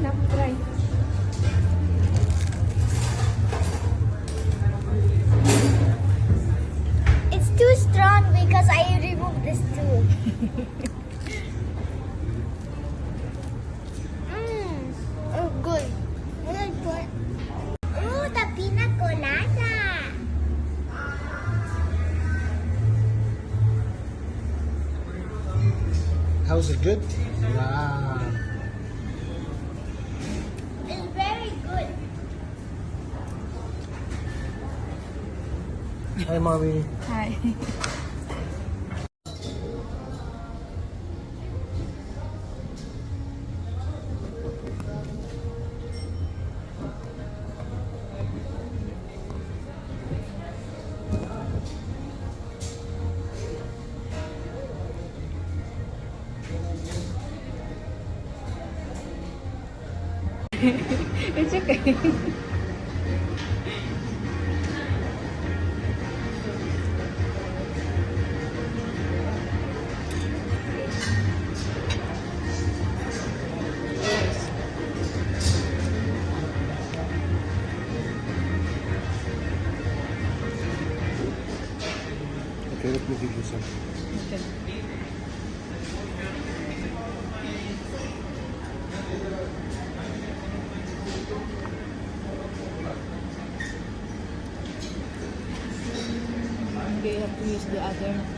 anak, try. It's too strong because I removed this too. Oh, good. Good, good. Ooh, the pina colada. How's it good? Wow. It's very good. Hi, mommy. Hi. It's okay. Okay, let me give you some. Okay. Okay, you have to use the other.